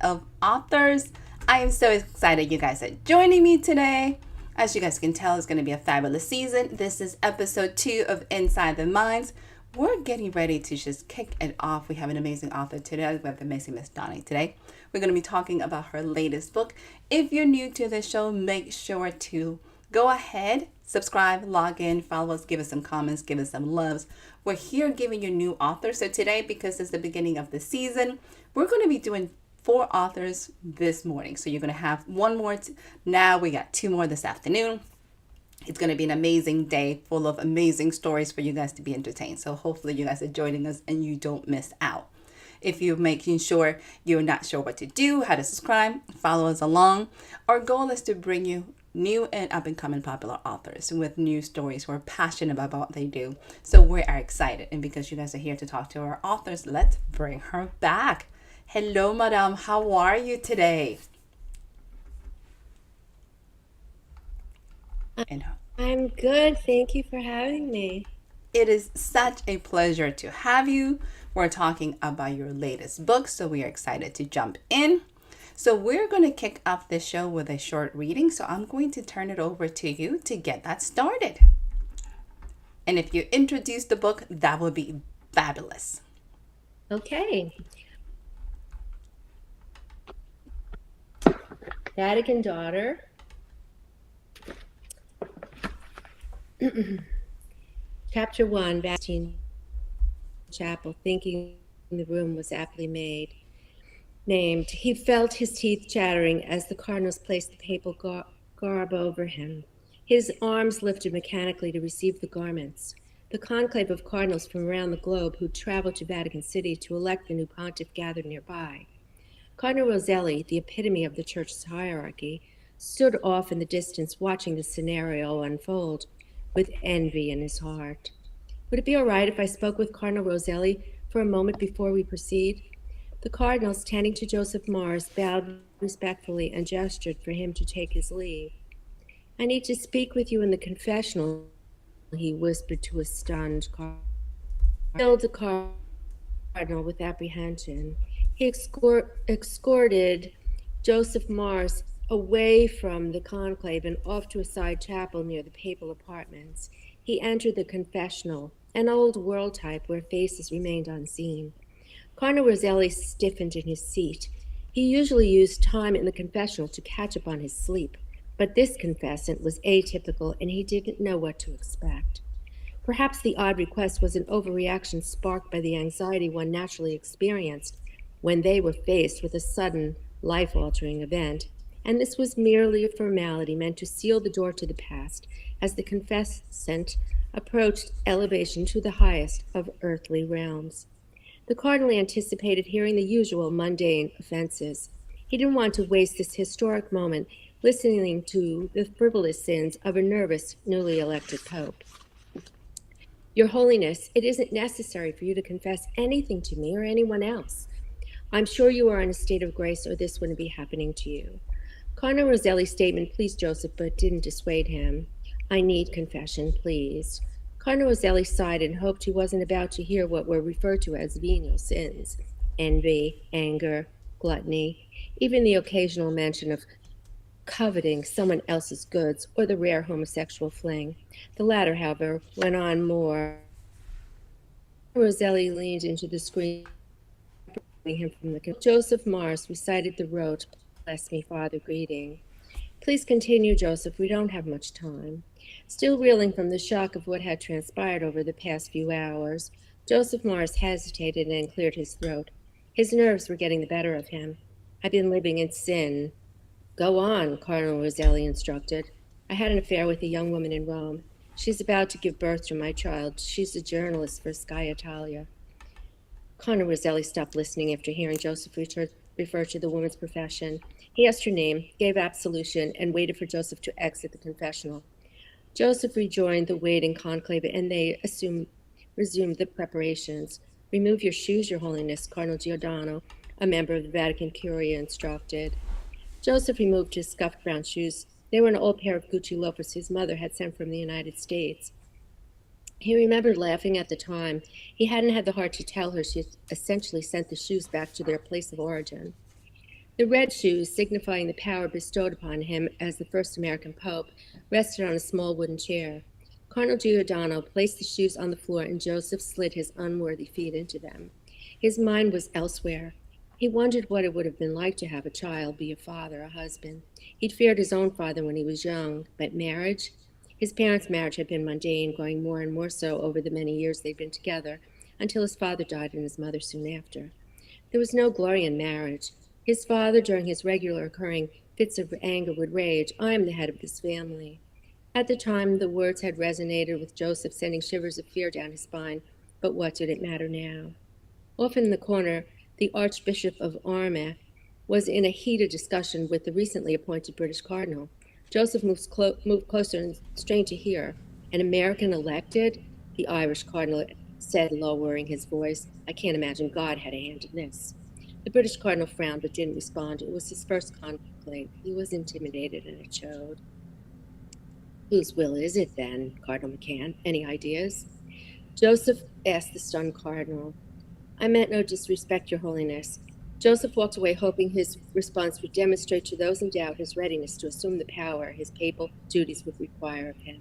of authors. I am so excited you guys are joining me today. As you guys can tell, it's going to be a fabulous season. This is episode 2 of Inside the Minds. We're getting ready to just kick it off. We have an amazing author today. We have the amazing Miss Donnie today. We're going to be talking about her latest book. If you're new to the show, make sure to go ahead, subscribe, log in, follow us, give us some comments, give us some loves. We're here giving you new authors. So today, because it's the beginning of the season, we're going to be doing 4 authors this morning. So you're going to have one more. Now we got 2 more this afternoon. It's going to be an amazing day full of amazing stories for you guys to be entertained. So hopefully you guys are joining us and you don't miss out. If you're making sure you're not sure what to do, how to subscribe, follow us along. Our goal is to bring you new and up and coming popular authors with new stories who are passionate about what they do. So we are excited. And because you guys are here to talk to our authors, let's bring her back. Hello, Madame. How are you today? And I'm good. Thank you for having me. it is such a pleasure to have you. We're talking about your latest book, so we are excited to jump in. So we're going to kick off this show with a short reading. So I'm going to turn it over to you to get that started. And if you introduce the book, that would be fabulous. Okay. Vatican Daughter. Chapter 1, Vatican Chapel, thinking the room was aptly named. He felt his teeth chattering as the cardinals placed the papal garb over him. His arms lifted mechanically to receive the garments. The conclave of cardinals from around the globe who traveled to Vatican City to elect the new pontiff gathered nearby. Cardinal Roselli, the epitome of the church's hierarchy, stood off in the distance watching the scenario unfold with envy in his heart. Would it be all right if I spoke with Cardinal Roselli for a moment before we proceed? The cardinal, standing to Joseph Mars, bowed respectfully and gestured for him to take his leave. I need to speak with you in the confessional, he whispered to a stunned cardinal. Filled the cardinal with apprehension. He escorted Joseph Mars away from the conclave and off to a side chapel near the papal apartments. He entered the confessional, an old world type where faces remained unseen. Cardinal Roselli stiffened in his seat. He usually used time in the confessional to catch up on his sleep, but this confessant was atypical and he didn't know what to expect. Perhaps the odd request was an overreaction sparked by the anxiety one naturally experienced when they were faced with a sudden, life-altering event, and this was merely a formality meant to seal the door to the past as the confessant approached elevation to the highest of earthly realms. The cardinal anticipated hearing the usual mundane offenses. He didn't want to waste this historic moment listening to the frivolous sins of a nervous, newly elected pope. Your Holiness, it isn't necessary for you to confess anything to me or anyone else. I'm sure you are in a state of grace or this wouldn't be happening to you. Cardinal Roselli's statement pleased Joseph but didn't dissuade him. I need confession, please. Cardinal Roselli sighed and hoped he wasn't about to hear what were referred to as venial sins: envy, anger, gluttony, even the occasional mention of coveting someone else's goods or the rare homosexual fling. The latter, however, went on more. Roselli leaned into the screen, him from the Joseph Mars recited the rote, "Bless me, Father," greeting. Please continue, Joseph. We don't have much time. Still reeling from the shock of what had transpired over the past few hours, Joseph Mars hesitated and cleared his throat. His nerves were getting the better of him. I've been living in sin. Go on, Cardinal Roselli instructed. I had an affair with a young woman in Rome. She's about to give birth to my child. She's a journalist for Sky Italia. Cardinal Roselli stopped listening after hearing Joseph refer to the woman's profession. He asked her name, gave absolution, and waited for Joseph to exit the confessional. Joseph rejoined the waiting conclave, and they resumed the preparations. Remove your shoes, Your Holiness, Cardinal Giordano, a member of the Vatican Curia, instructed. Joseph removed his scuffed brown shoes. They were an old pair of Gucci loafers his mother had sent from the United States. He remembered laughing at the time. He hadn't had the heart to tell her she had essentially sent the shoes back to their place of origin. The red shoes, signifying the power bestowed upon him as the first American pope, rested on a small wooden chair. Cardinal Giordano placed the shoes on the floor, and Joseph slid his unworthy feet into them. His mind was elsewhere. He wondered what it would have been like to have a child, be a father, a husband. He'd feared his own father when he was young, but marriage? His parents' marriage had been mundane, growing more and more so over the many years they'd been together, until his father died and his mother soon after. There was no glory in marriage. His father, during his regular occurring fits of anger, would rage, "I am the head of this family." At the time, the words had resonated with Joseph, sending shivers of fear down his spine. But what did it matter now? Off in the corner, the Archbishop of Armagh was in a heated discussion with the recently appointed British cardinal. Joseph moved closer and strained to hear. "An American elected?" the Irish cardinal said, lowering his voice. "I can't imagine God had a hand in this." The British cardinal frowned but didn't respond. It was his first conclave. He was intimidated, and it showed. "Whose will is it, then, Cardinal McCann? Any ideas?" Joseph asked the stunned cardinal. "I meant no disrespect, Your Holiness." Joseph walked away, hoping his response would demonstrate to those in doubt his readiness to assume the power his papal duties would require of him.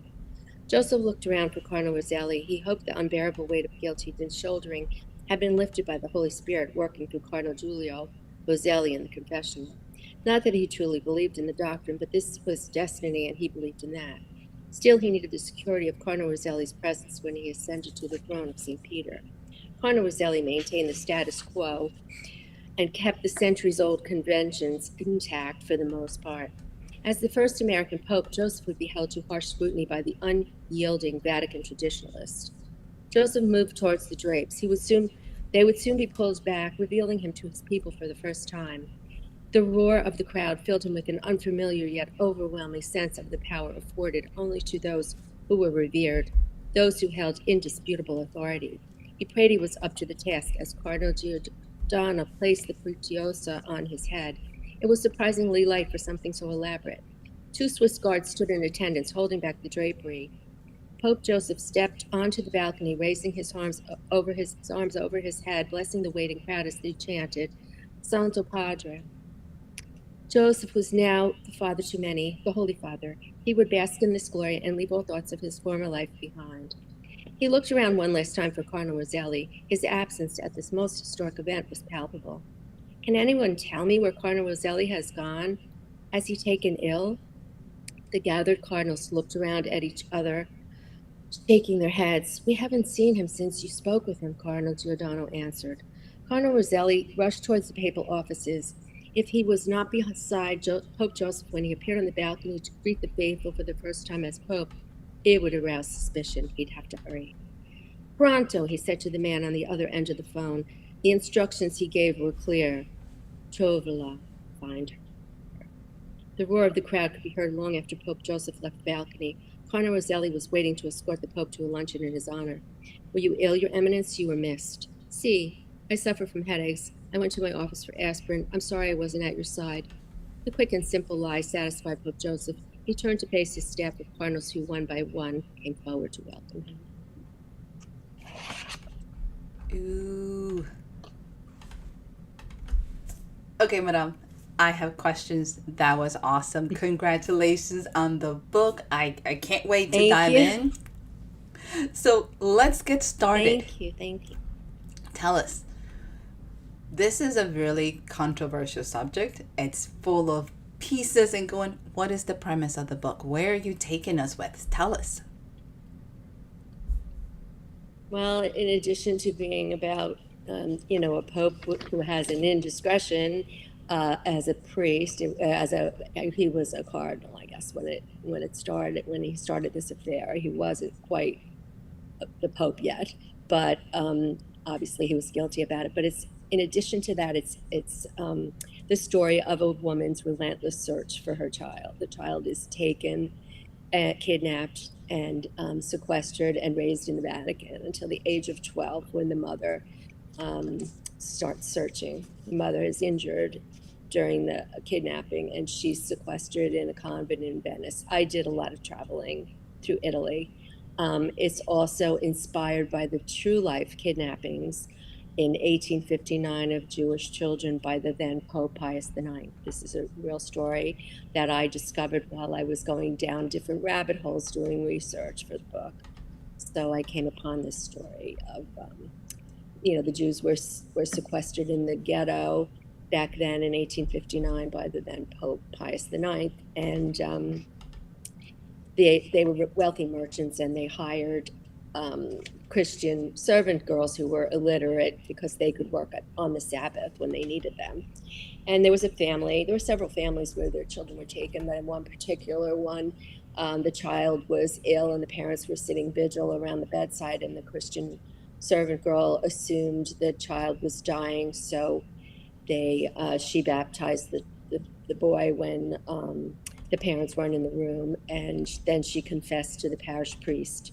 Joseph looked around for Cardinal Roselli. He hoped the unbearable weight of guilt he'd been shouldering had been lifted by the Holy Spirit working through Cardinal Giulio Roselli in the confessional. Not that he truly believed in the doctrine, but this was destiny, and he believed in that. Still, he needed the security of Cardinal Roselli's presence when he ascended to the throne of St. Peter. Cardinal Roselli maintained the status quo and kept the centuries-old conventions intact for the most part. As the first American pope, Joseph would be held to harsh scrutiny by the unyielding Vatican traditionalists. Joseph moved towards the drapes. They would soon be pulled back, revealing him to his people for the first time. The roar of the crowd filled him with an unfamiliar yet overwhelming sense of the power afforded only to those who were revered, those who held indisputable authority. He prayed he was up to the task as Cardinal Giordano placed the pretiosa on his head. It was surprisingly light for something so elaborate. 2 Swiss guards stood in attendance, holding back the drapery. Pope Joseph stepped onto the balcony, raising his arms over his head, blessing the waiting crowd as they chanted, "Santo Padre." Joseph was now the father to many, the Holy Father. He would bask in this glory and leave all thoughts of his former life behind. He looked around one last time for Cardinal Roselli. His absence at this most historic event was palpable. "Can anyone tell me where Cardinal Roselli has gone? Has he taken ill?" The gathered cardinals looked around at each other, shaking their heads. "We haven't seen him since you spoke with him," Cardinal Giordano answered. Cardinal Roselli rushed towards the papal offices. If he was not beside Pope Joseph when he appeared on the balcony to greet the faithful for the first time as Pope, it would arouse suspicion. He'd have to hurry. "Pronto," he said to the man on the other end of the phone. The instructions he gave were clear. "Trovola, find her." The roar of the crowd could be heard long after Pope Joseph left the balcony. Cardinal Roselli was waiting to escort the Pope to a luncheon in his honor. "Were you ill, Your Eminence? You were missed." "See, I suffer from headaches. I went to my office for aspirin. I'm sorry I wasn't at your side." The quick and simple lie satisfied Pope Joseph. He turned to face his staff of cardinals who, one by one, came forward to welcome him. Ooh. Okay, madam. I have questions. That was awesome. Congratulations on the book. I can't wait to dive in. So let's get started. Thank you. Tell us. This is a really controversial subject. It's full of pieces and going, what is the premise of the book? Where are you taking us with? Tell us. Well, in addition to being about, a pope who has an indiscretion as a priest, he was a cardinal, I guess, when he started this affair. He wasn't quite the pope yet, but obviously he was guilty about it. But it's in addition to that, it's the story of a woman's relentless search for her child. The child is taken, kidnapped, and sequestered and raised in the Vatican until the age of 12, when the mother starts searching. The mother is injured during the kidnapping, and she's sequestered in a convent in Venice. I did a lot of traveling through Italy. It's also inspired by the true life kidnappings in 1859 of Jewish children by the then Pope Pius IX. This is a real story that I discovered while I was going down different rabbit holes doing research for the book. So I came upon this story of, the Jews were sequestered in the ghetto back then in 1859 by the then Pope Pius IX, and they were wealthy merchants, and they hired Christian servant girls who were illiterate because they could work on the Sabbath when they needed them. And there were several families where their children were taken, but in one particular one, the child was ill and the parents were sitting vigil around the bedside, and the Christian servant girl assumed the child was dying, so she baptized the boy when the parents weren't in the room, and then she confessed to the parish priest,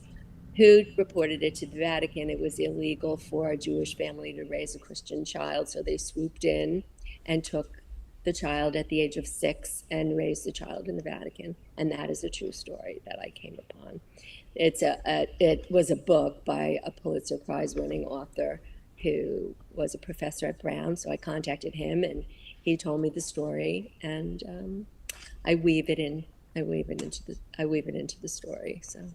who reported it to the Vatican. It was illegal for a Jewish family to raise a Christian child, so they swooped in and took the child at the age of 6 and raised the child in the Vatican. And that is a true story that I came upon. It was a book by a Pulitzer Prize-winning author who was a professor at Brown, so I contacted him, and he told me the story, and I weave it into the story. So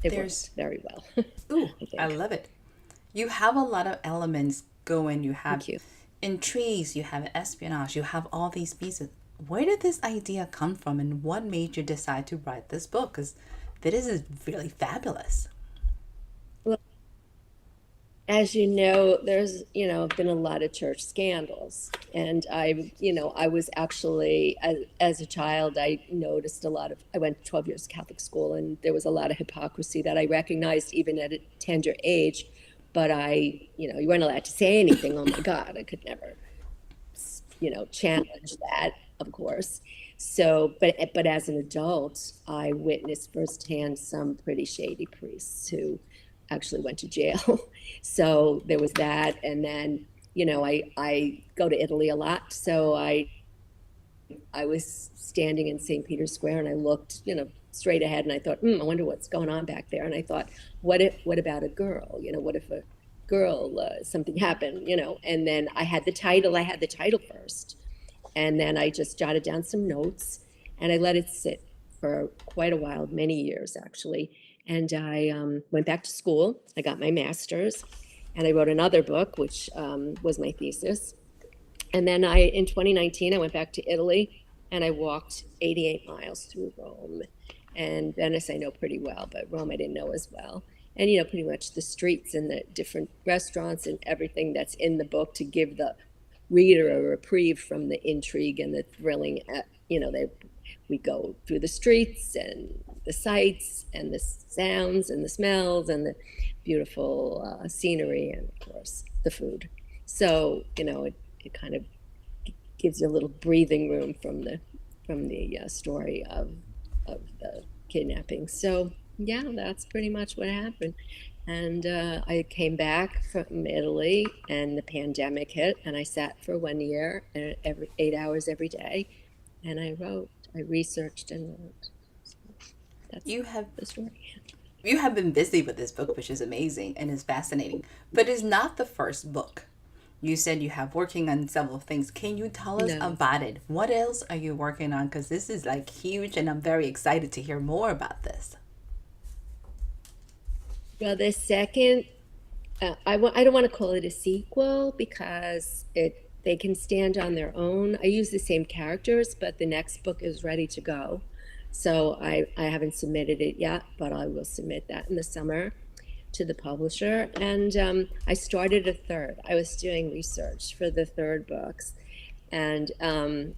it works very well. Ooh, I love it. You have a lot of elements going. You have intrigues, you have espionage, you have all these pieces. Where did this idea come from, and what made you decide to write this book? Because this is really fabulous. Well, as you know, there's been a lot of church scandals, and I was actually, as a child, I noticed a lot of. I went 12 years Catholic school, and there was a lot of hypocrisy that I recognized even at a tender age. But you weren't allowed to say anything. Oh my God, I could never, challenge that, of course. So, but as an adult, I witnessed firsthand some pretty shady priests who actually went to jail. So there was that, and then I go to Italy a lot, so I was standing in St. Peter's Square, and I looked, straight ahead, and I thought, I wonder what's going on back there. And I thought, what about a girl? What if a girl, something happened, And then I had the title first, and then I just jotted down some notes, and I let it sit for quite a while, many years actually. And I went back to school. I got my master's, and I wrote another book, which was my thesis. And then in 2019, I went back to Italy, and I walked 88 miles through Rome. And Venice I know pretty well, but Rome I didn't know as well. And, pretty much the streets and the different restaurants and everything that's in the book to give the reader a reprieve from the intrigue and the thrilling. We go through the streets and the sights and the sounds and the smells and the beautiful scenery and, of course, the food. So, it kind of gives you a little breathing room from the story of the kidnapping. So yeah, that's pretty much what happened. And I came back from Italy, and the pandemic hit, and I sat for 1 year, and every 8 hours every day, and I researched and wrote. So that's the story. You have been busy with this book, which is amazing and is fascinating, but it's not the first book. You said you have working on several things. Can you tell us about it? What else are you working on? Because this is like huge, and I'm very excited to hear more about this. Well, the second, I don't want to call it a sequel because they can stand on their own. I use the same characters, but the next book is ready to go. So I haven't submitted it yet, but I will submit that in the summer to the publisher. And I started a third. I was doing research for the third books, and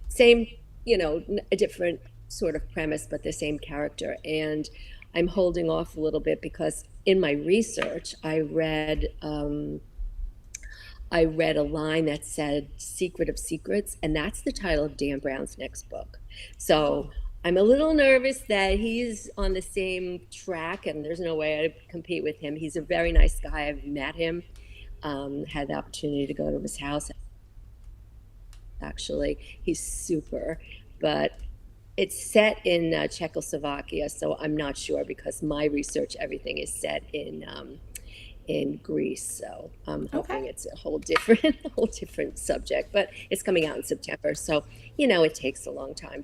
same, a different sort of premise, but the same character. And I'm holding off a little bit because in my research, I read a line that said "Secret of Secrets," and that's the title of Dan Brown's next book. So I'm a little nervous that he's on the same track, and there's no way I'd compete with him. He's a very nice guy. I've met him, had the opportunity to go to his house. Actually, he's super, but it's set in Czechoslovakia, so I'm not sure because my research, everything is set in in Greece. So I'm hoping Okay. it's a whole different, a whole different subject. But it's coming out in September, so it takes a long time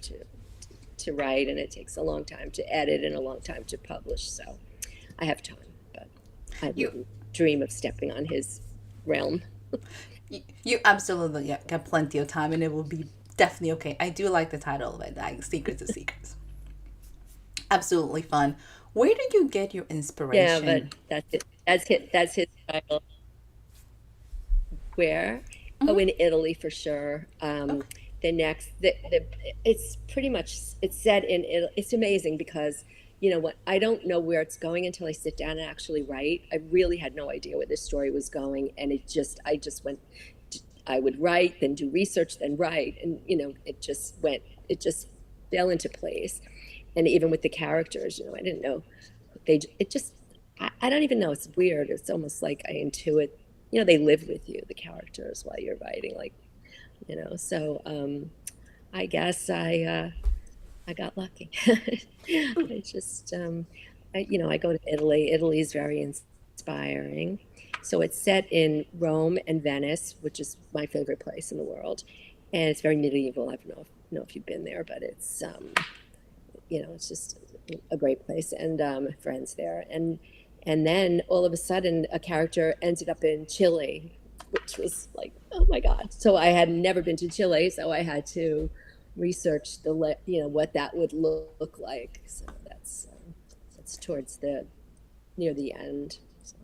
to write, and it takes a long time to edit, and a long time to publish. So I have time, but I You wouldn't dream of stepping on his realm. you absolutely, yeah, got plenty of time, and it will be definitely okay. I do like the title of it, like Secrets of Secrets. Absolutely fun. Where do you get your Yeah, but inspiration? that's it. That's his style. Where? Oh, Hmm. in Italy for sure. Okay. The next, it's pretty much it's set in Italy. It's amazing because what, I don't know where it's going until I sit down and actually write. I really had no idea where this story was going, and I just went. I would write, then do research, then write, and it just fell into place. And even with the characters, I didn't know it just I don't even know. It's weird. It's almost like I intuit, they live with you, the characters, while you're writing, like, so I guess I got lucky. I just I go to Italy. Italy is very inspiring. So it's set in Rome and Venice, which is my favorite place in the world, and it's very medieval. I don't know if you've been there, but it's just a great place, and friends there. And then all of a sudden, a character ended up in Chile, which was like, oh my God. So I had never been to Chile, so I had to research what that would look like. So that's towards the near the end. So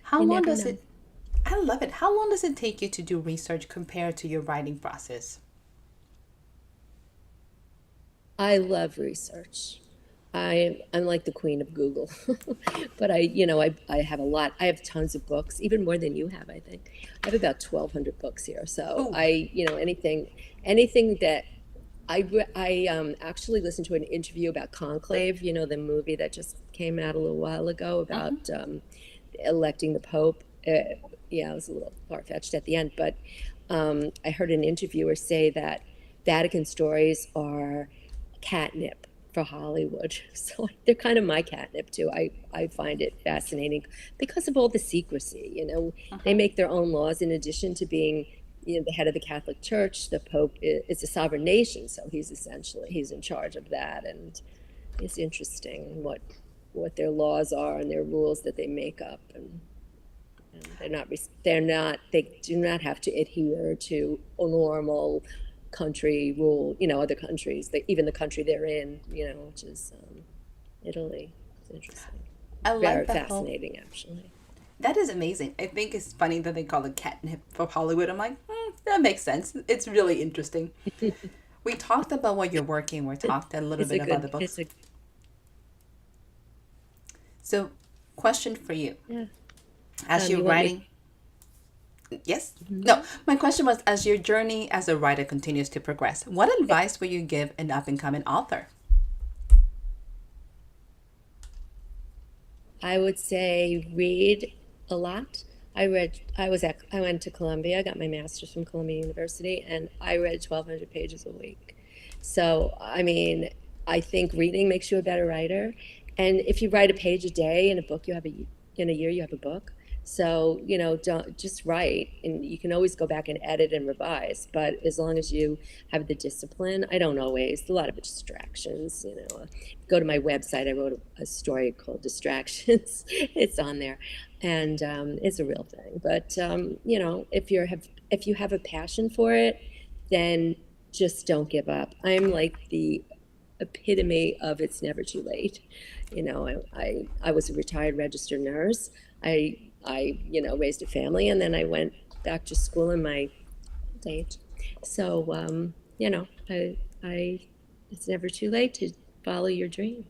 How you long never does know. it? I love it. How long does it take you to do research compared to your writing process? I love research. I'm like the queen of Google, but I have a lot. I have tons of books, even more than you have, I think. I have about 1,200 books here. So Oh. anything that I actually listened to an interview about Conclave, the movie that just came out a little while ago Mm-hmm. about electing the Pope. Yeah, it was a little far-fetched at the end, but I heard an interviewer say that Vatican stories are catnip for Hollywood. So they're kind of my catnip too. I find it fascinating because of all the secrecy. They Mm-hmm. make their own laws in addition to being, the head of the Catholic Church. The Pope is a sovereign nation, so he's in charge of that, and it's interesting what their laws are and their rules that they make up, and they do not have to adhere to a normal country rule, other countries, even the country they're in, which is Italy. It's interesting. I like Very the whole. fascinating, actually. That is amazing. I think it's funny that they call it catnip for Hollywood. I'm like, that makes sense. It's really interesting. We talked about what you're working. We talked a little It's bit a about the good, books. So, question for you: yeah. as you're You want me? writing, yes, no. Mhm. My question was: as your journey as a writer continues to progress, what advice would you give an up and coming author? I would say read a lot. I went to Columbia, got my master's from Columbia University, and I read 1,200 pages a week. So, I mean, I think reading makes you a better writer. And if you write a page a day in a book, in a year, you have a book. So, don't just write, and you can always go back and edit and revise. But as long as you have the discipline, I don't always, a lot of distractions, go to my website. I wrote a story called Distractions. It's on there, and it's a real thing. But if you have a passion for it, then just don't give up. I'm like the epitome of it's never too late. I was a retired registered nurse. I raised a family, and then I went back to school in my old age. So I it's never too late to follow your dream.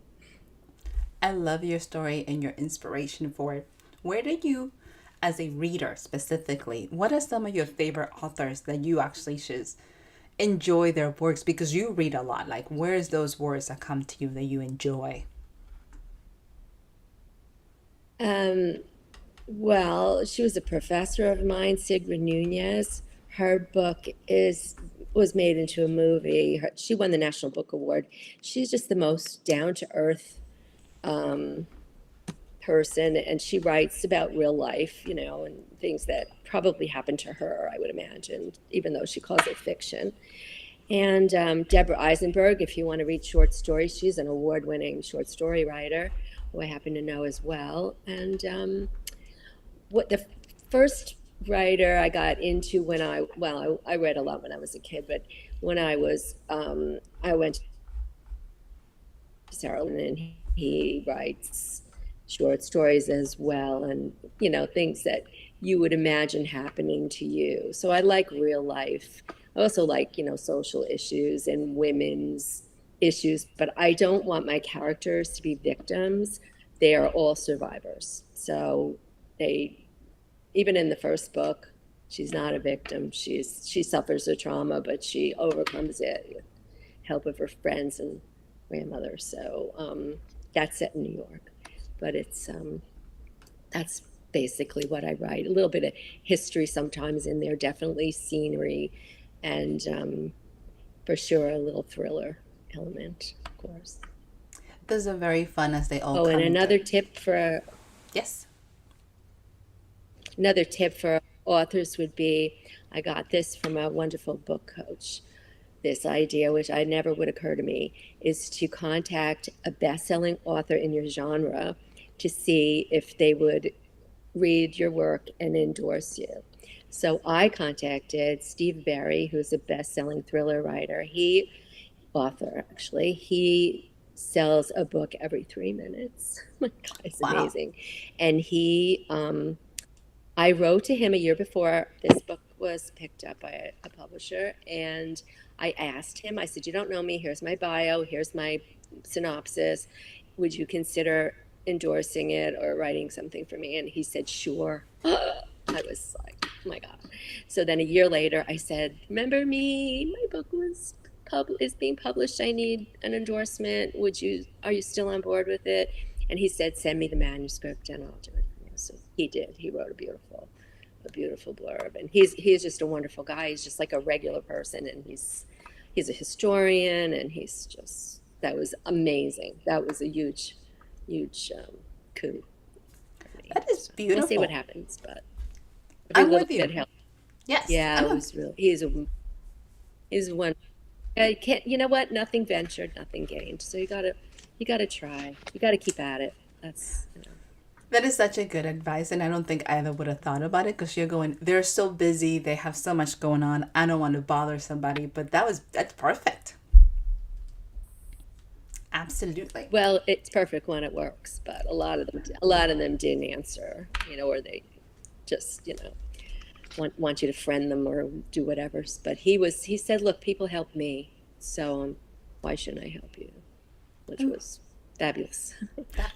I love your story and your inspiration for it. Where do you, as a reader specifically, what are some of your favorite authors that you actually should enjoy their works because you read a lot? Like, where's those words that come to you that you enjoy? Um, well, she was a professor of mine, Sigrid Nunez. Her book is was made into a movie. She won the National Book Award. She's just the most down to earth person, and she writes about real life, and things that probably happened to her, I would imagine, even though she calls it fiction. And Deborah Eisenberg, if you want to read short stories, she's an award-winning short story writer who I happen to know as well. And what the first writer I got into when I read a lot when I was a kid, but when I went to Sarah, and he writes short stories as well, and things that you would imagine happening to you. So I like real life. I also like social issues and women's issues, but I don't want my characters to be victims. They are all survivors. So they, even in the first book, she's not a victim. She suffers a trauma, but she overcomes it with help of her friends and grandmother. So that's set in New York, but that's basically what I write. A little bit of history sometimes in there, definitely scenery, and for sure a little thriller element, of course. Those are very fun as they all Oh, come and into- Yes. another tip for authors would be, I got this from a wonderful book coach. This idea, which I never would occur to me, is to contact a best-selling author in your genre to see if they would read your work and endorse you. So I contacted Steve Berry, who's a best-selling thriller writer. Author, actually. He sells a book every 3 minutes. Oh my God, it's Wow. amazing. And I wrote to him a year before this book was picked up by a publisher, and I asked him, I said, you don't know me, here's my bio, here's my synopsis. Would you consider endorsing it or writing something for me? And he said, sure. I was like, oh my God. So then a year later, I said, remember me? My book is being published. I need an endorsement. Are you still on board with it? And he said, send me the manuscript and I'll do it for you. So he did. He wrote a beautiful blurb. And he's just a wonderful guy. He's just like a regular person, and he's a historian, and that was amazing. That was a huge coup for me. That is So beautiful. we'll see what happens, but I'm with you. helped. Yes. Yeah, it was really. He's one. I can't. You know what? Nothing ventured, nothing gained. So you gotta try. You gotta keep at it. That's. That is such a good advice, and I don't think either would have thought about it because you're going, they're so busy, they have so much going on. I don't want to bother somebody, but that's perfect. Absolutely. Well, it's perfect when it works, but a lot of them didn't answer, or they just, want you to friend them or do whatever. But he said, look, people help me, so why shouldn't I help you? Which was fabulous.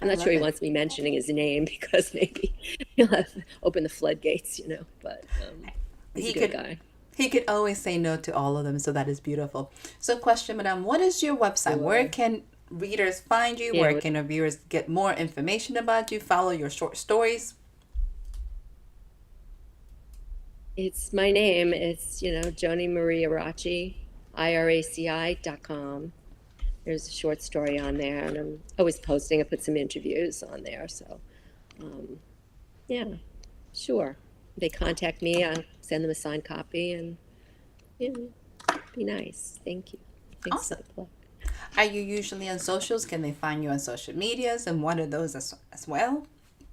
I'm not sure he wants me mentioning his name because maybe he'll have open the floodgates, but he's a good guy. He could always say no to all of them, so that is beautiful. So question, Madame, what is your website? Where can readers find you? Where can our viewers get more information about you, follow your short stories? It's my name. It's, Joni Marie Iraci, IRACI.com. There's a short story on there, and I'm always posting. I put some interviews on there, so yeah, sure. They contact me, I'll send them a signed copy, and be nice. Thank you. Thanks Awesome. for the plug. Are you usually on socials? Can they find you on social medias, and what are those as well?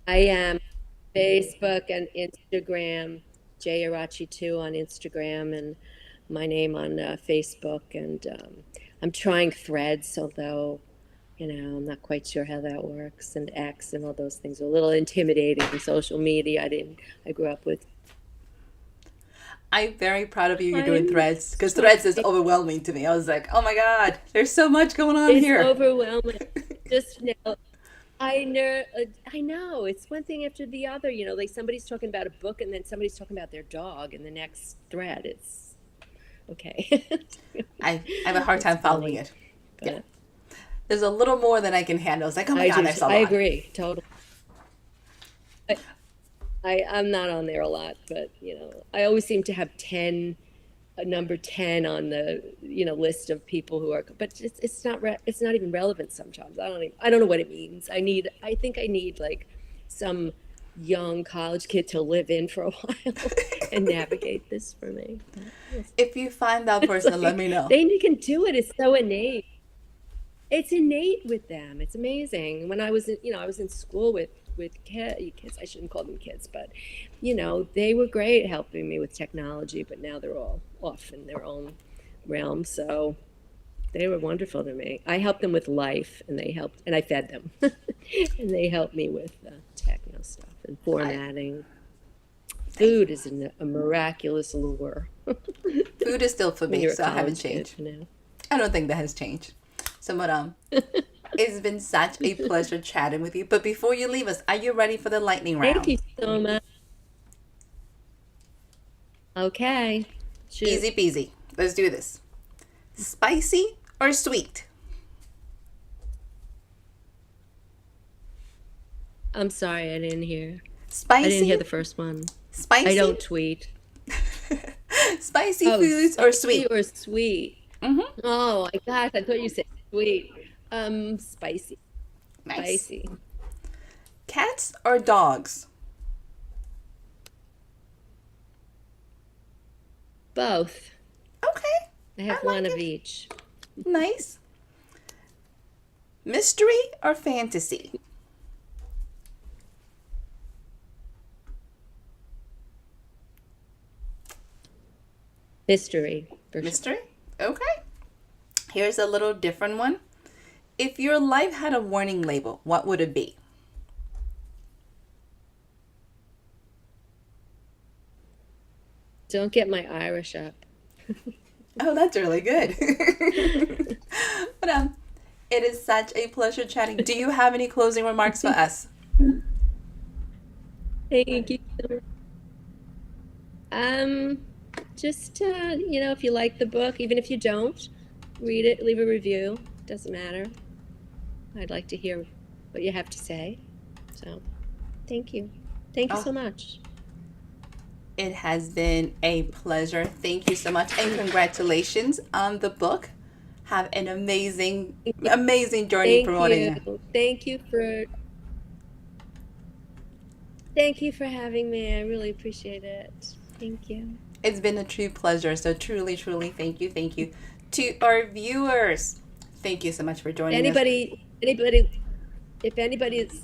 I am Facebook and Instagram, J Iraci 2 on Instagram, and my name on Facebook, and I'm trying Threads, although, I'm not quite sure how that works, and X and all those things are a little intimidating in social media. I grew up with. I'm very proud of you. You're doing Threads, because Threads is overwhelming to me. I was like, oh my God, there's so much going on here. It's overwhelming. Just I know. It's one thing after the other. Like somebody's talking about a book, and then somebody's talking about their dog in the next thread. It's okay. I have a hard time following it. Yeah. There's a little more than I can handle. It's like, oh my God, there's a lot. I agree, totally. I'm not on there a lot, but I always seem to have number 10 on the list of people who are, but it's not even relevant sometimes. I don't know what it means. I think I need like some young college kid to live in for a while and navigate this for me. If you find that It's person, let like me know. they can do it. It's so innate. It's innate with them. It's amazing. When I was in, I was in school with kids. I shouldn't call them kids, but they were great helping me with technology. But now they're all off in their own realm. So they were wonderful to me. I helped them with life, and I fed them, and they helped me with techno stuff and formatting. Food is a miraculous lure. Food is still for When me, you're a so I haven't college kid, changed. I don't think that has changed. So, but it's been such a pleasure chatting with you. But before you leave us, are you ready for the lightning Thank round? you so much. Okay. Shoot. Easy peasy. Let's do this. Spicy or sweet? I'm sorry, I didn't hear. Spicy. I didn't hear the first one. Spicy. I don't tweet. Spicy foods or sweet? Or sweet. Mm-hmm. Oh my gosh, I thought you said sweet. Spicy. Nice. Spicy. Cats or dogs? Both. Okay. I have one of each. Nice. Mystery or fantasy? Mystery. Mystery? Okay. Here's a little different one. If your life had a warning label, what would it be? Don't get my Irish up. Oh, that's really good. But it is such a pleasure chatting. Do you have any closing remarks for us? Thank you. Just if you like the book, even if you don't, read it, leave a review. Doesn't matter. I'd like to hear what you have to say. So, thank you. Thank you so much. It has been a pleasure. Thank you so much, and congratulations on the book. Have an amazing journey promoting it. Thank you for having me. I really appreciate it. Thank you. It's been a true pleasure. So truly, truly, thank you. Thank you to our viewers. Thank you so much for joining us. If anybody's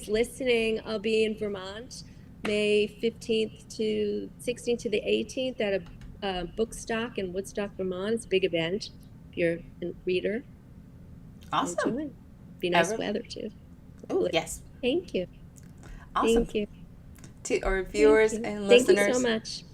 listening, I'll be in Vermont, May 15th to 16th to the 18th at a bookstock in Woodstock, Vermont. It's a big event. If you're a reader, awesome. Be nice weather too. Oh yes. Thank you. Awesome. Thank you. To our viewers and listeners. Thank you so much.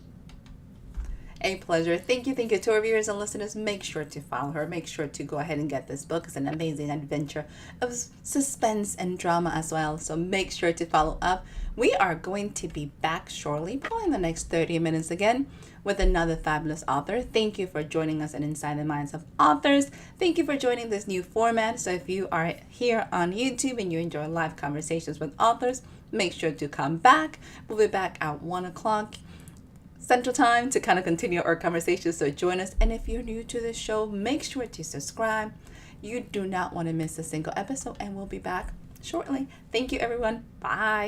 A pleasure. Thank you to our viewers and listeners. Make sure to follow her. Make sure to go ahead and get this book. It's an amazing adventure of suspense and drama as well. So make sure to follow up. We are going to be back shortly, probably in the next 30 minutes again, with another fabulous author. Thank you for joining us in Inside the Minds of Authors. Thank you for joining this new format. So if you are here on YouTube and you enjoy live conversations with authors, make sure to come back. We'll be back at 1 o'clock Central Time to kind of continue our conversation. So join us. And if you're new to the show, make sure to subscribe. You do not want to miss a single episode, and we'll be back shortly. Thank you, everyone. Bye.